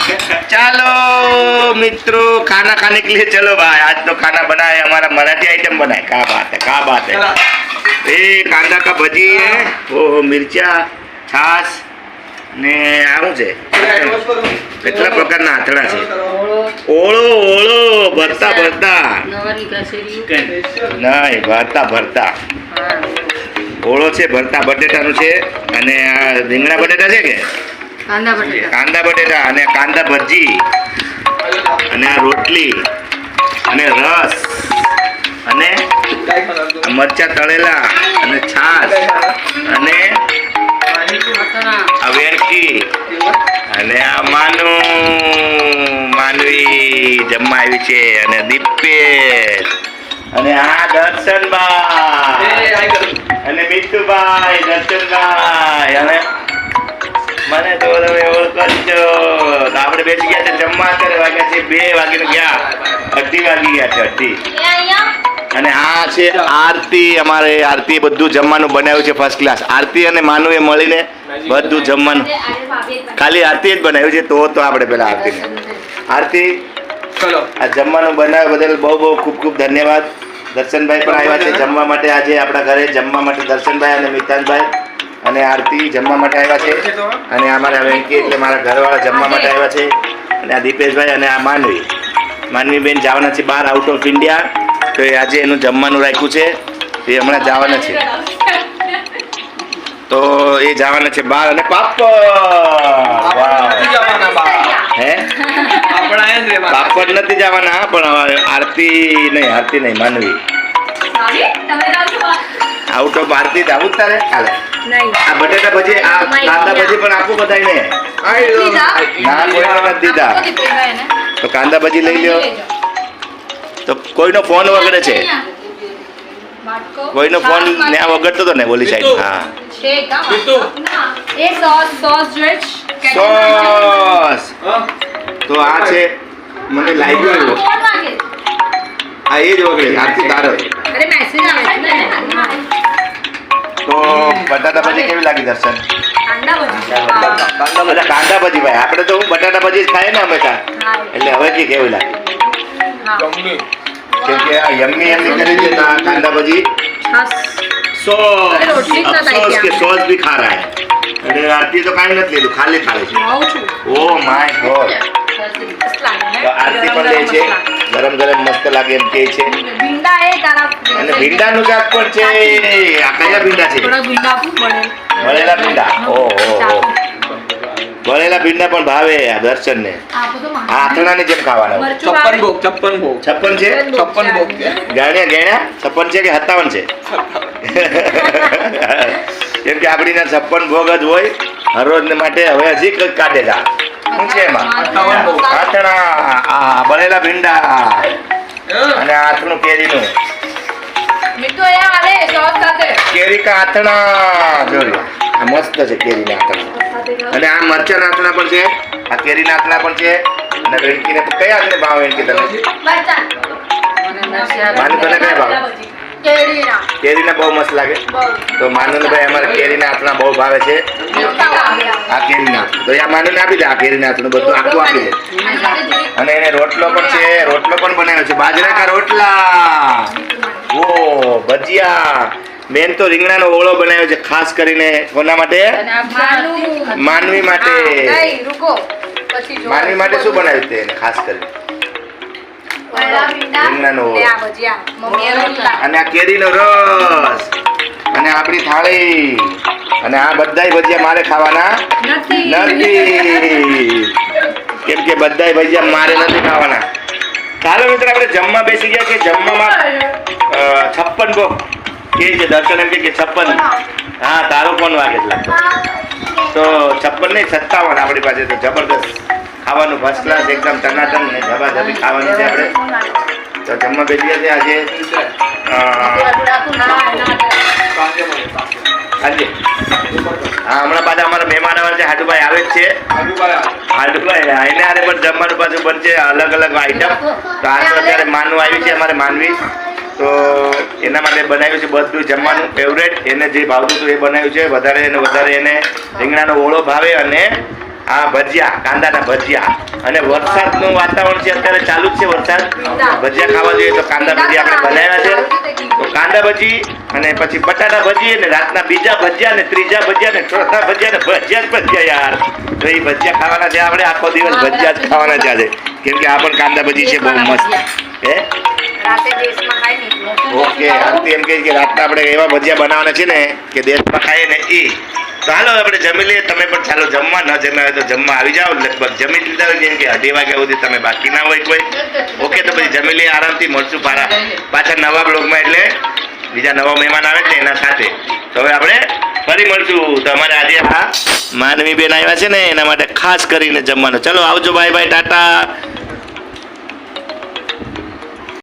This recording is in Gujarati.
चलो मित्रों खाना खाने के लिए चलो भाई। आज तो खाना बनाए हमारा मराठी आइटम बनाए। क्या बात है, क्या बात है। ये कांदा का भजी है, वो मिर्चा छास ने આવું છે કેટલા પ્રકારના આથડા છે। ઓળો ઓળો ભરતા ભરતા નહીં ભરતા ભરતા ઓળો છે, ભરતા બટેટાનું છે અને આ રીંગણા બટેટા છે કે કાંદા બટેટા અને કાંદા ભજી અને આ રોટલી અને રસ અને મરચા તળેલા અને છાશ અને આ વેણકી અને આ માનવી જમવા આવી છે અને દીપેશ અને આ દર્શનભાઈ અને મિતુભાઈ દર્શનભાઈ અને મને તો તમે ઓળખો છો। તો આપણે બેસી ગયા છે જમવા। અત્યારે વાગ્યા છે 2 વાગીને ગયા, 2:30 વાગી ગયા છે 2:30। અને આ છે આરતી। અમારે આરતી બધું જમવાનું બનાવ્યું છે ફર્સ્ટ ક્લાસ। આરતી અને માનુએ મળીને બધું જમવાનું ખાલી આરતી જ બનાવ્યું છે। તો આપણે પેલા આરતી ચલો આ જમવાનું બનાવ્યું બદલ બહુ બહુ ખૂબ ખૂબ ધન્યવાદ। દર્શનભાઈ પણ આવ્યા છે જમવા માટે। આજે આપણા ઘરે જમવા માટે દર્શનભાઈ અને મિતાનભાઈ અને આરતી જમવા માટે આવ્યા છે અને અમારા વેંકી એટલે મારા ઘરવાળા જમવા માટે આવ્યા છે અને આ દીપેશભાઈ અને આ માનવી બેન જવાના છે બહાર આઉટ ઓફ ઇન્ડિયા। તો એ આજે એનું જમવાનું રાખ્યું છે, એ હમણાં જવાના છે। તો એ જવાના છે બહાર અને પાપડ હે પાપડ નથી જવાના પણ આરતી નહીં માનવી આઉટ ઓફ આરતી આવું જ તારે હાલે। આ બટેટા ભજી આ કાંદા ભજી પણ આપો બધાને ના કોઈને નથી દીધા। તો કાંદા ભજી લઈ લ્યો। તો કોઈનો ફોન વગડે છે, કોઈનો ફોન ને આ વગડતો હતો ને બોલી સાઈડ। હા સોસ તો આ છે મને લાગ્યું આ એ જ વગડે આરતી તારો। તો બટાટા ભજી કેવી લાગી દર્શન? કાંદા ભજી ભાઈ આપણે તો બટાટા ભજી જ ખાય ને હંમેશા, એટલે હવે કે કેવી લાગે? કેમ કે આ યમ્મી કરી दी तो कांदा भजी सॉस के सॉस भी खा रहा है। अरे आरती तो काई નથી લીધું, ખાલી ખાલી છે। Oh my God. તો આરતી પણ લે છે, ગરમ ગરમ મસ્ત લાગે એમ કે છે। ભીંડા એ તારા અને ભીંડાનું શાક પણ છે। આ કયા ભીંડા છે? બળેલા ભીંડા। ઓહો બળેલા ભીંડા પણ ભાવે આ દર્શનને। આ આથણાની જેમ ખાવાના। 56 ભોગ 56 છે 56 ભોગ ગણ્યા 56 છે કે 57 છે? કેમ કે આપણીના 56 ભોગ જ હોય હરરોજ માટે। હવે હજી કંઈક કાઢેલા શું છે એમાં? આથણા આ બળેલા ભીંડા અને આથણું કેરીનું કેરી કા આથણા જોરી આ મસ્ત છે કેરીના આથણા અને આ મરચાના આથણા પણ છે, આ કેરીના આથણા પણ છે અને વેણકીને કયા આથણે ભાવ વેણકી તમે? માનું તને કયા ભાવ? કેરીના બહુ મસ્ત લાગે। તો માનુભાઈ અમારે કેરીના આથણા બહુ ભાવે છે। આ કેરીના તો આ માનુને આપી દે, આ કેરીના આથણું બધું આખું આપી દે। અને એને રોટલો પણ છે, રોટલો પણ બનાવ્યો છે બાજરા કા રોટલા। ઓ ભજીયા મેન તો રીંગણાનો ઓળો બનાવ્યો છે ખાસ કરીને કોના માટે? માનવી માટે। માનવી માટે શું બનાવ્યું તે ખાસ કરીને? રીંગણાનો ઓળો અને આ કેરીનો રસ અને આપણી થાળી અને આ બધાય ભજીયા મારે ખાવાના નથી, કેમ કે બધાય ભજીયા મારે નથી ખાવાના। ચાલો મિત્ર આપણે જમવા બેસી ગયા કે જમવામાં 56 ભોગ કે છે દર્શન એમ કે 56। હા તારો કોણ વાગે લાગતો? તો 56 નહીં 57 આપણી પાસે। તો જબરદસ્ત ખાવાનું ફર્સ્ટ ક્લાસ એકદમ ટનાટન ને જબાજબી ખાવાનું છે આપણે। તો જમવા બેસી ગયા છે આજે આજે હા હમણાં પાછા અમારા મહેમાન આવે છે હાડુભાઈ આવે જ છે। હાડુભાઈ એને આરે પણ જમવાનું પાછું બનશે અલગ અલગ આઈટમ। તો આ તો અત્યારે માનવું આવી છે અમારે માનવી, તો એના માટે બનાવ્યું છે બધું જમવાનું ફેવરેટ। એને જે ભાવતું હતું એ બનાવ્યું છે। વધારે એને રીંગણાનો ઓળો ભાવે અને હા ભજીયા, કાંદાના ભજીયા. અને વરસાદનું વાતાવરણ છે, અત્યારે ચાલુ જ છે વરસાદ. ભજીયા ખાવા જોઈએ તો કાંદા ભજીયા આપણે બનાવ્યા છે. તો કાંદા ભજી અને પછી બટાટા ભજી અને રાતના બીજા ભજીયા ને ત્રીજા ભજીયા ને ચોથા ભજીયા ને ભજીયા જ ભજીયા યાર. તો એ ભજીયા ખાવાના છે આપણે, આખો દિવસ ભજીયા જ ખાવાના છે આજે. કેમ કે આ પણ કાંદા ભજી છે, બહુ મસ્ત. હે ઓકે, અંતે એમ કહે કે રાતના આપણે એવા ભજીયા બનાવવાના છે ને કે દેશમાં ખાઈએ ને એ. તો હાલો આપણે જમી લઈએ. તમે પણ ચાલો જમવા, ન જમ્યા હોય તો જમવા આવી જાઓ. લગભગ જમી લીધા હોય, કેમ કે 2:30 વાગ્યા સુધી તમે બાકી ના હોય કોઈ. ઓકે, તો પછી જમી લઈએ આરામથી. મળશું પાછા નવા બ્લોગમાં, એટલે બીજા નવા મહેમાન આવે છે એના સાથે. તો હવે આપણે ફરી મળશું. તો અમારે આજે માનવી બેન આવ્યા છે ને, એના માટે ખાસ કરીને જમવાનું. ચલો આવજો, બાય બાય, ટાટા.